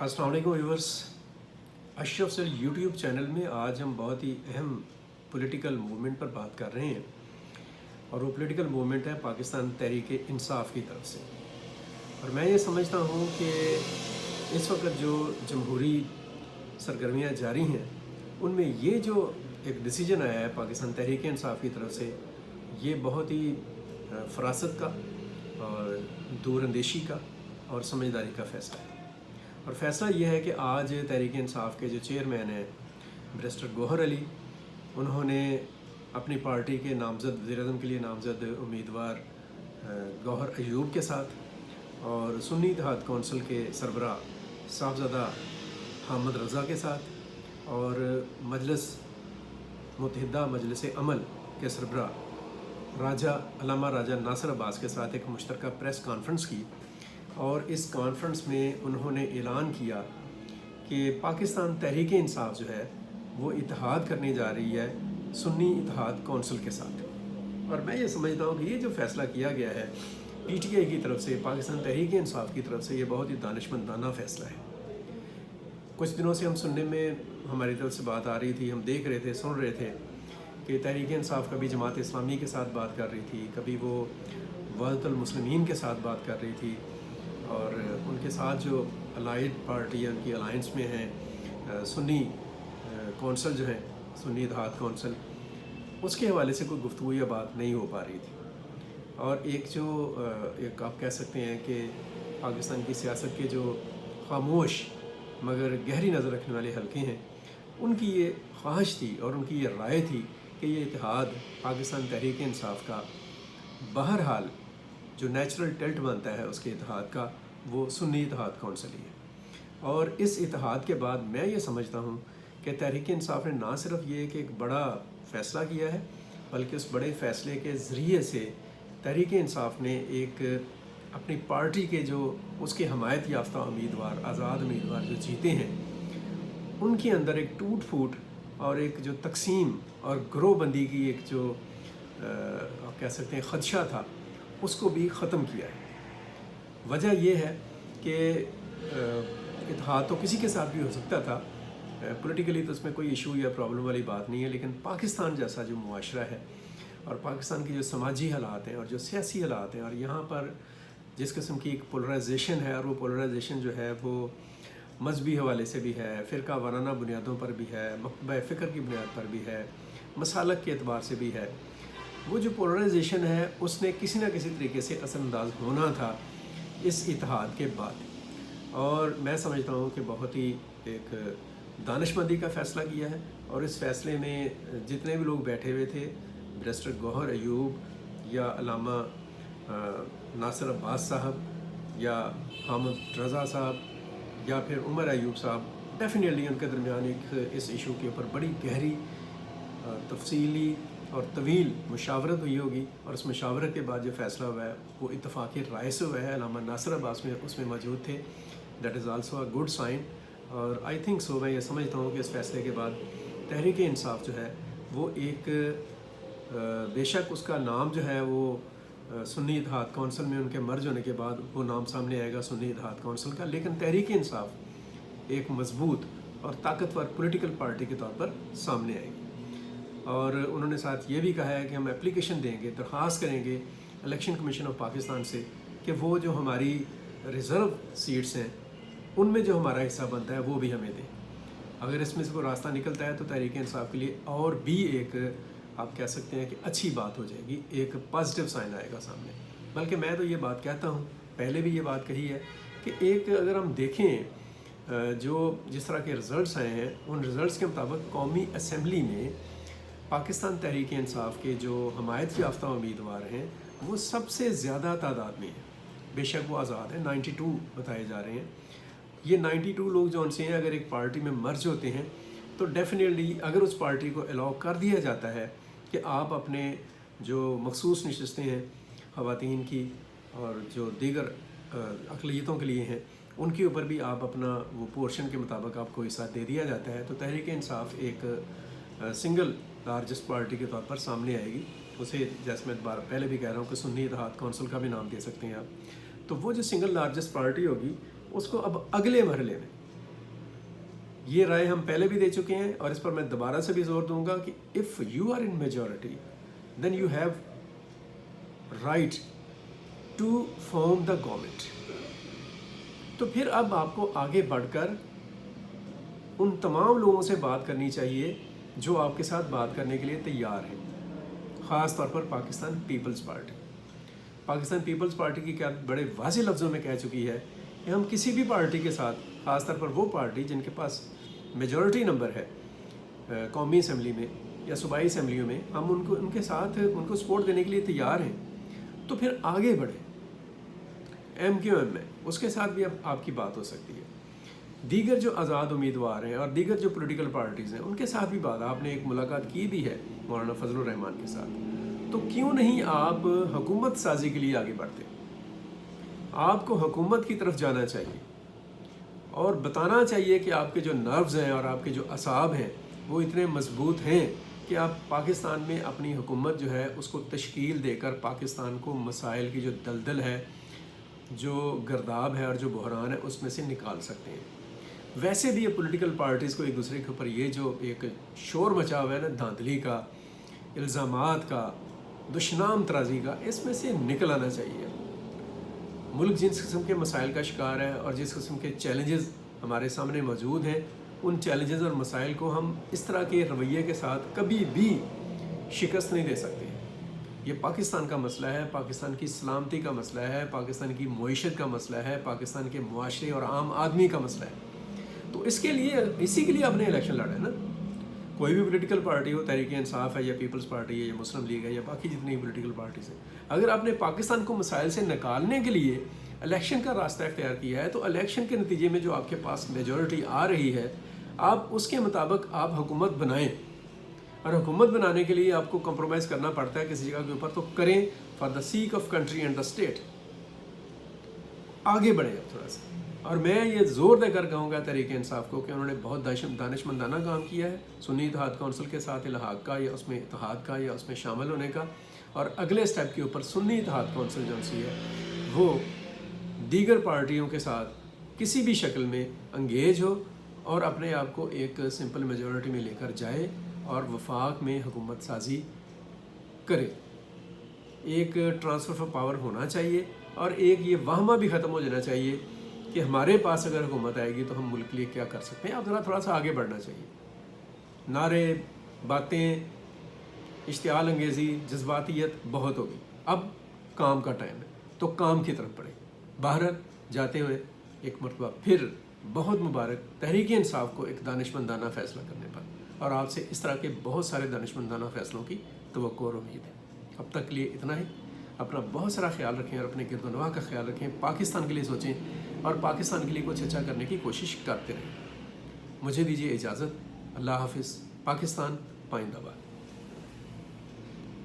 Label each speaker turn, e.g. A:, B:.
A: अस्सलाम वालेकुम viewers. Ashraf sir YouTube channel में आज हम बहुत ही अहम पॉलिटिकल मूवमेंट पर बात कर रहे हैं और वो पॉलिटिकल मूवमेंट है पाकिस्तान तहरीक इंसाफ की तरफ से। और मैं ये समझता हूँ कि इस वक्त जो जमहूरी सरगर्मियाँ जारी हैं उनमें ये जो एक डिसीजन आया है पाकिस्तान तहरीक इंसाफ की तरफ से, ये बहुत ही फरासत का और दूरअंदेशी का और समझदारी का फ़ैसला है। और फ़ैसला ये है कि आज तहरीक इंसाफ के जो चेयरमैन हैं बैरिस्टर गौहर अली, उन्होंने अपनी पार्टी के नामज़द वज़ीर-ए-आज़म के लिए नामज़द उम्मीदवार गौहर अयूब के साथ और सुन्नी इत्तेहाद कौंसिल के सरबराह साहबज़ादा हामिद रज़ा के साथ और मजलिस मुत्तहिदा मजलिस अमल के सरबराह अल्लामा राजा नासिर अब्बास के साथ एक मुश्तरका प्रेस कॉन्फ्रेंस की। और इस कॉन्फ्रेंस में उन्होंने ऐलान किया कि पाकिस्तान तहरीक इंसाफ जो है वो इत्तेहाद करने जा रही है सुन्नी इत्तेहाद कौंसिल के साथ। और मैं ये समझता हूँ कि ये जो फ़ैसला किया गया है PTI की तरफ से, पाकिस्तान तहरीक इंसाफ की तरफ से, ये बहुत ही दानिशमंदाना फ़ैसला है। कुछ दिनों से हम सुनने में हमारी तरफ से बात आ रही थी, हम देख रहे थे, सुन रहे थे कि तहरीक इंसाफ कभी जमात इस्लामी के साथ बात कर रही थी, कभी वो वहदतुल मुस्लिमीन के साथ बात कर रही थी, और उनके साथ जो अलाइड पार्टी है उनकी अलायंस में हैं सुन्नी कौंसिल जो है सुन्नी इत्तेहाद कौंसिल, उसके हवाले से कोई गुफ्तगू या बात नहीं हो पा रही थी। और एक आप कह सकते हैं कि पाकिस्तान की सियासत के जो खामोश मगर गहरी नज़र रखने वाले हलके हैं, उनकी ये ख्वाहिश थी और उनकी ये राय थी कि ये इत्तेहाद पाकिस्तान तहरीक इंसाफ का बहरहाल जो नेचुरल टेल्ट बनता है उसके इत्तेहाद का, वो सुन्नी इत्तेहाद कौंसिल ही है। और इस इत्तेहाद के बाद मैं ये समझता हूँ कि तहरीक इंसाफ ने ना सिर्फ ये कि एक बड़ा फ़ैसला किया है, बल्कि उस बड़े फ़ैसले के ज़रिए से तहरीक इंसाफ ने एक अपनी पार्टी के जो उसके हमायत याफ्ता उम्मीदवार, आज़ाद उम्मीदवार जो जीते हैं, उनके अंदर एक टूट फूट और एक जो तकसीम और ग्रोहबंदी की एक जो आप कह सकते हैं ख़दशा था, उसको भी ख़त्म किया है। वजह यह है कि इत्तेहाद तो किसी के साथ भी हो सकता था, पॉलिटिकली तो उसमें कोई इशू या प्रॉब्लम वाली बात नहीं है, लेकिन पाकिस्तान जैसा जो मुआशरा है और पाकिस्तान की जो समाजी हालात हैं और जो सियासी हालात हैं, और यहाँ पर जिस किस्म की एक पोलराइजेशन है, और वो पोलराइजेशन जो है वो मजहबी हवाले से भी है, फ़िरका वाराना बुनियादों पर भी है, मकतबा फ़िक्र की बुनियाद पर भी है, मसालक के एतबार से भी है, वो जो पोलराइजेशन है उसने किसी न किसी तरीके से असरअंदाज होना था इस इत्तेहाद के बाद। और मैं समझता हूँ कि बहुत ही एक दानिशमंदी का फ़ैसला किया है। और इस फ़ैसले में जितने भी लोग बैठे हुए थे, बैरिस्टर गौहर अयूब या अल्लामा नासिर अब्बास साहब या हामिद रज़ा साहब या फिर उमर अयूब साहब, डेफिनेटली उनके दरमियान एक इस इशू के ऊपर बड़ी गहरी तफसीली और तवील मुशावरत हुई होगी। और उस मुशावरत के बाद जो फ़ैसला हुआ है वो इत्तफ़ाक़ी राय से हुआ है। अल्लामा नासिर अब्बास में उसमें मौजूद थे, that is also a good sign. और आई थिंक सो, मैं ये समझता हूँ कि इस फ़ैसले के बाद तहरीक इंसाफ जो है वो एक बेशक उसका नाम जो है वो सुन्नी इत्तेहाद कौंसिल में उनके मर्ज होने के बाद वो नाम सामने आएगा सुन्नी इत्तेहाद कौंसिल का, लेकिन तहरीक इंसाफ एक मजबूत और ताकतवर पॉलिटिकल पार्टी के तौर पर सामने आएगी। और उन्होंने साथ ये भी कहा है कि हम एप्लीकेशन देंगे, दरख्वास्त करेंगे इलेक्शन कमीशन ऑफ पाकिस्तान से कि वो जो हमारी रिज़र्व सीट्स हैं उनमें जो हमारा हिस्सा बनता है वो भी हमें दें। अगर इसमें से कोई रास्ता निकलता है तो तहरीक इंसाफ के लिए और भी एक आप कह सकते हैं कि अच्छी बात हो जाएगी, एक पॉजिटिव साइन आएगा सामने। बल्कि मैं तो ये बात कहता हूँ, पहले भी ये बात कही है कि एक अगर हम देखें जो जिस तरह के रिज़ल्ट्स आए हैं, उन रिज़ल्ट्स के मुताबिक कौमी असम्बली में पाकिस्तान तहरीक इंसाफ के जो हमायत याफ्ता उम्मीदवार हैं वो सबसे ज़्यादा तादाद में हैं। बेशक वो आज़ाद हैं, 92 बताए जा रहे हैं। ये 92 लोग जो उनसे हैं, अगर एक पार्टी में मर्ज होते हैं तो डेफिनेटली अगर उस पार्टी को अलाउ कर दिया जाता है कि आप अपने जो मखसूस नशस्तें हैं ख़वातीन की और जो दीगर अक़लियतों के लिए हैं, उनके ऊपर भी आप अपना वो पोर्शन के मुताबिक आपको हिस्सा दे दिया जाता है, तो तहरीक इंसाफ एक सिंगल लार्जेस्ट पार्टी के तौर पर सामने आएगी। उसे जैसे मैं बार पहले भी कह रहा हूँ कि सुन्नी इत्तेहाद कौंसिल का भी नाम दे सकते हैं आप। तो वो जो सिंगल लार्जेस्ट पार्टी होगी उसको अब अगले मरहले में یہ رائے ہم پہلے بھی دے چکے ہیں اور اس پر میں دوبارہ سے بھی زور دوں گا کہ if you are in majority then you have right to form the government. تو پھر اب آپ کو آگے بڑھ کر ان تمام لوگوں سے بات کرنی چاہیے جو آپ کے ساتھ بات کرنے کے لیے تیار ہیں، خاص طور پر Pakistan Peoples Party. Pakistan Peoples Party کی کیا بڑے واضح لفظوں میں کہہ چکی ہے کہ ہم کسی بھی پارٹی کے ساتھ، خاص طور پر وہ پارٹی جن کے پاس میجورٹی نمبر ہے قومی اسمبلی میں یا صوبائی اسمبلیوں میں، ہم ان کے ساتھ ان کو سپورٹ دینے کے لیے تیار ہیں. تو پھر آگے بڑھیں. ایم کیو ایم میں اس کے ساتھ بھی اب آپ کی بات ہو سکتی ہے. دیگر جو آزاد امیدوار ہیں اور دیگر جو پولیٹیکل پارٹیز ہیں ان کے ساتھ بھی بات، آپ نے ایک ملاقات کی بھی ہے مولانا فضل الرحمان کے ساتھ. تو کیوں نہیں آپ حکومت سازی کے لیے آگے بڑھتے؟ آپ کو حکومت کی طرف جانا چاہیے اور بتانا چاہیے کہ آپ کے جو نروز ہیں اور آپ کے جو اعصاب ہیں وہ اتنے مضبوط ہیں کہ آپ پاکستان میں اپنی حکومت جو ہے اس کو تشکیل دے کر پاکستان کو مسائل کی جو دلدل ہے، جو گرداب ہے اور جو بحران ہے اس میں سے نکال سکتے ہیں. ویسے بھی یہ پولیٹیکل پارٹیز کو ایک دوسرے کے اوپر یہ جو ایک شور مچا ہوا ہے نا، دھاندلی کا، الزامات کا، دشنام ترازی کا، اس میں سے نکل آنا چاہیے. ملک جس قسم کے مسائل کا شکار ہے اور جس قسم کے چیلنجز ہمارے سامنے موجود ہیں، ان چیلنجز اور مسائل کو ہم اس طرح کے رویے کے ساتھ کبھی بھی شکست نہیں دے سکتے. یہ پاکستان کا مسئلہ ہے، پاکستان کی سلامتی کا مسئلہ ہے، پاکستان کی معیشت کا مسئلہ ہے، پاکستان کے معاشرے اور عام آدمی کا مسئلہ ہے. تو اس کے لیے، اسی کے لیے آپ نے الیکشن لڑا ہے نا. کوئی بھی پولیٹیکل پارٹی ہو، تحریک انصاف ہے یا پیپلز پارٹی ہے یا مسلم لیگ ہے یا باقی جتنی پولیٹیکل پارٹیز ہیں، اگر آپ نے پاکستان کو مسائل سے نکالنے کے لیے الیکشن کا راستہ اختیار کیا ہے تو الیکشن کے نتیجے میں جو آپ کے پاس میجورٹی آ رہی ہے، آپ اس کے مطابق آپ حکومت بنائیں. اور حکومت بنانے کے لیے آپ کو کمپرومائز کرنا پڑتا ہے کسی جگہ کے اوپر، تو کریں for the sake of country and the state. آگے بڑھیں آپ تھوڑا سا. اور میں یہ زور دے کر کہوں گا تحریک انصاف کو کہ انہوں نے بہت دانشمندانہ کام کیا ہے سنی اتحاد کونسل کے ساتھ الحاق کا، یا اس میں اتحاد کا، یا اس میں شامل ہونے کا. اور اگلے سٹیپ کے اوپر سنی اتحاد کونسل جو سی ہے وہ دیگر پارٹیوں کے ساتھ کسی بھی شکل میں انگیج ہو اور اپنے آپ کو ایک سمپل میجورٹی میں لے کر جائے اور وفاق میں حکومت سازی کرے. ایک ٹرانسفر آف پاور ہونا چاہیے اور ایک یہ وہمہ بھی ختم ہو جانا چاہیے کہ ہمارے پاس اگر حکومت آئے گی تو ہم ملک کے لیے کیا کر سکتے ہیں. اب ذرا تھوڑا سا آگے بڑھنا چاہیے. نعرے، باتیں، اشتعال انگیزی، جذباتیت بہت ہوگی. اب کام کا ٹائم ہے تو کام کی طرف بڑھیں. باہر جاتے ہوئے ایک مرتبہ پھر بہت مبارک تحریک انصاف کو ایک دانشمندانہ فیصلہ کرنے پر، اور آپ سے اس طرح کے بہت سارے دانشمندانہ فیصلوں کی توقع اور امید ہے. اب تک کے لیے اتنا ہی. اپنا بہت سارا خیال رکھیں اور اپنے گرد و نواح کا خیال رکھیں. پاکستان کے لیے سوچیں اور پاکستان کے لیے کچھ اچھا کرنے کی کوشش کرتے رہیں. مجھے دیجیے اجازت. اللہ حافظ. پاکستان پائندہ باد.